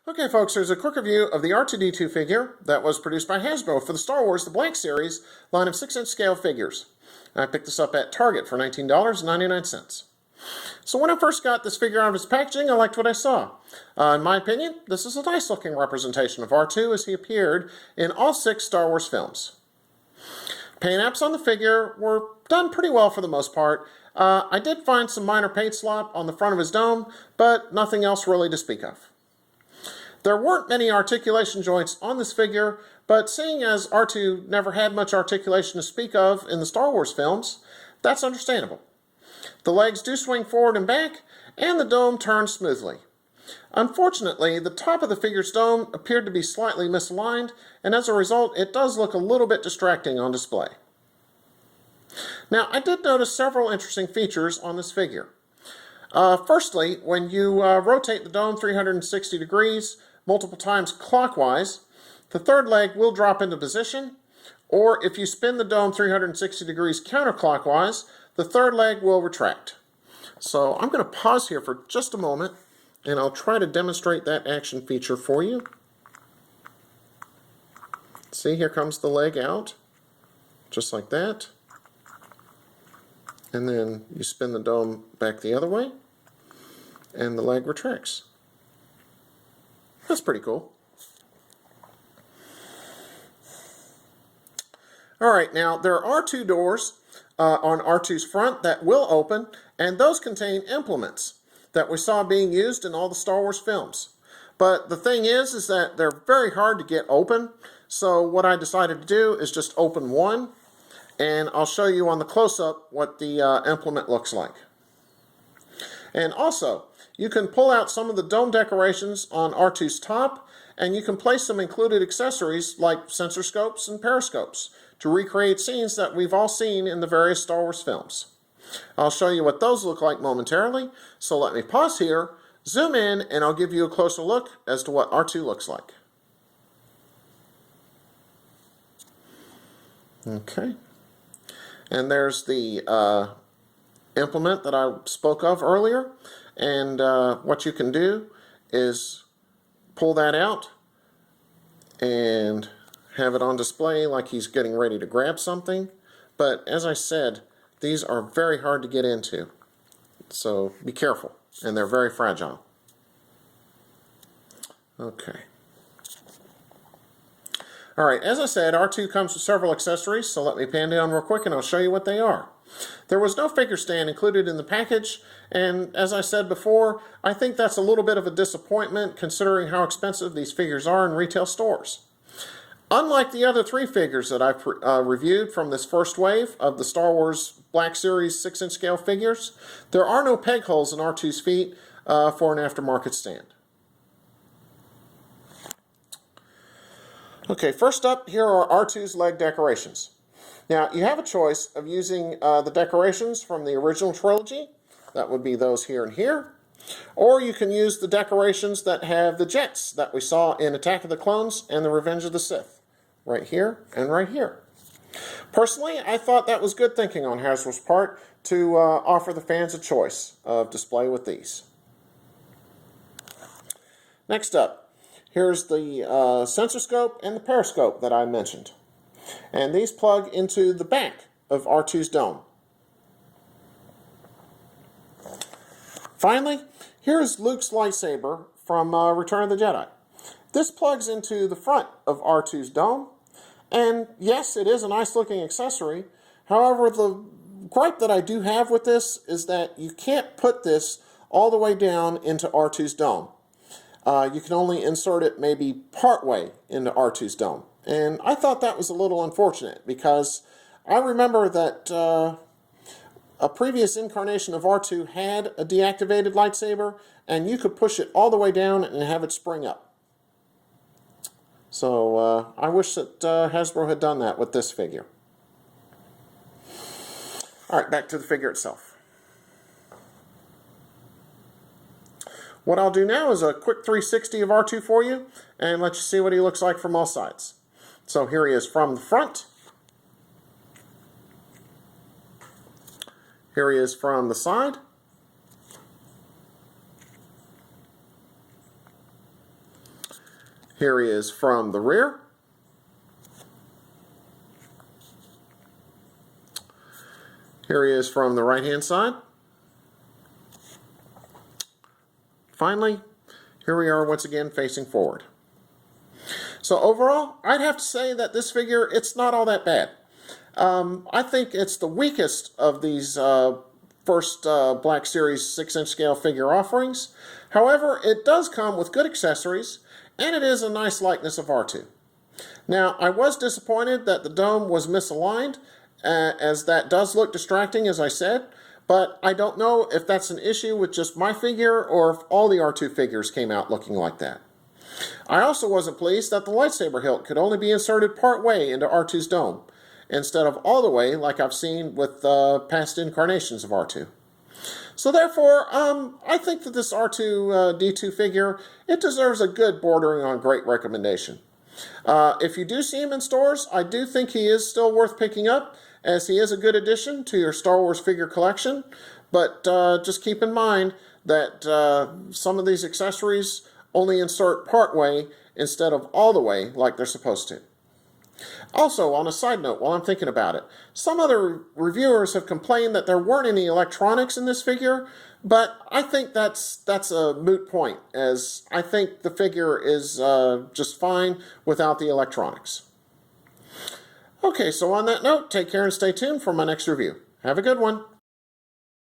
Okay folks, here's a quick review of the R2-D2 figure that was produced by Hasbro for the Star Wars The Black Series line of 6-inch scale figures. I picked this up at Target for $19.99. So when I first got this figure out of its packaging, I liked what I saw. In my opinion, this is a nice looking representation of R2 as he appeared in all 6 Star Wars films. Paint apps on the figure were done pretty well for the most part. I did find some minor paint slop on the front of his dome, but nothing else really to speak of. There weren't many articulation joints on this figure, but seeing as R2 never had much articulation to speak of in the Star Wars films, that's understandable. The legs do swing forward and back, and the dome turns smoothly. Unfortunately, the top of the figure's dome appeared to be slightly misaligned, and as a result, it does look a little bit distracting on display. Now, I did notice several interesting features on this figure. Firstly, when you rotate the dome 360 degrees, multiple times clockwise, the third leg will drop into position, or if you spin the dome 360 degrees counterclockwise, the third leg will retract. So I'm going to pause here for just a moment, and I'll try to demonstrate that action feature for you. See, here comes the leg out, just like that. And then you spin the dome back the other way, and the leg retracts. That's pretty cool. Alright, now there are 2 doors on R2's front that will open, and those contain implements that we saw being used in all the Star Wars films. But the thing is that they're very hard to get open, so what I decided to do is just open one, and I'll show you on the close-up what the implement looks like. And also, you can pull out some of the dome decorations on R2's top, and you can place some included accessories like sensor scopes and periscopes to recreate scenes that we've all seen in the various Star Wars films. I'll show you what those look like momentarily, so let me pause here, zoom in, and I'll give you a closer look as to what R2 looks like. Okay. And there's the implement that I spoke of earlier, and what you can do is pull that out and have it on display like he's getting ready to grab something. But as I said, these are very hard to get into, so be careful, and they're very fragile. Okay. Alright, as I said, R2 comes with several accessories, so let me pan down real quick and I'll show you what they are. There was no figure stand included in the package, and as I said before, I think that's a little bit of a disappointment considering how expensive these figures are in retail stores. Unlike the other 3 figures that I've reviewed from this first wave of the Star Wars Black Series 6-inch scale figures, there are no peg holes in R2's feet for an aftermarket stand. Okay, first up, here are R2's leg decorations. Now, you have a choice of using the decorations from the original trilogy, that would be those here and here, or you can use the decorations that have the jets that we saw in Attack of the Clones and the Revenge of the Sith, right here and right here. Personally, I thought that was good thinking on Hasbro's part to offer the fans a choice of display with these. Next up, here's the sensor scope and the periscope that I mentioned. And these plug into the back of R2's dome. Finally, here's Luke's lightsaber from Return of the Jedi. This plugs into the front of R2's dome, and yes, it is a nice looking accessory. However, the gripe that I do have with this is that you can't put this all the way down into R2's dome. You can only insert it maybe partway into R2's dome. And I thought that was a little unfortunate because I remember that a previous incarnation of R2 had a deactivated lightsaber, and you could push it all the way down and have it spring up. So I wish that Hasbro had done that with this figure. Alright, back to the figure itself. What I'll do now is a quick 360 of R2 for you and let you see what he looks like from all sides. So here he is from the front. Here he is from the side. Here he is from the rear. Here he is from the right-hand side. Finally, here we are once again facing forward. So overall, I'd have to say that this figure, it's not all that bad. I think it's the weakest of these first Black Series 6-inch scale figure offerings. However, it does come with good accessories, and it is a nice likeness of R2. Now, I was disappointed that the dome was misaligned, as that does look distracting, as I said, but I don't know if that's an issue with just my figure or if all the R2 figures came out looking like that. I also wasn't pleased that the lightsaber hilt could only be inserted part way into R2's dome, instead of all the way like I've seen with past incarnations of R2. So therefore, I think that this R2-D2 figure, it deserves a good bordering on great recommendation. If you do see him in stores, I do think he is still worth picking up, as he is a good addition to your Star Wars figure collection. But just keep in mind that some of these accessories only insert part way instead of all the way like they're supposed to. Also, on a side note, while I'm thinking about it, some other reviewers have complained that there weren't any electronics in this figure, but I think that's a moot point, as I think the figure is just fine without the electronics. Okay, so on that note, take care and stay tuned for my next review. Have a good one.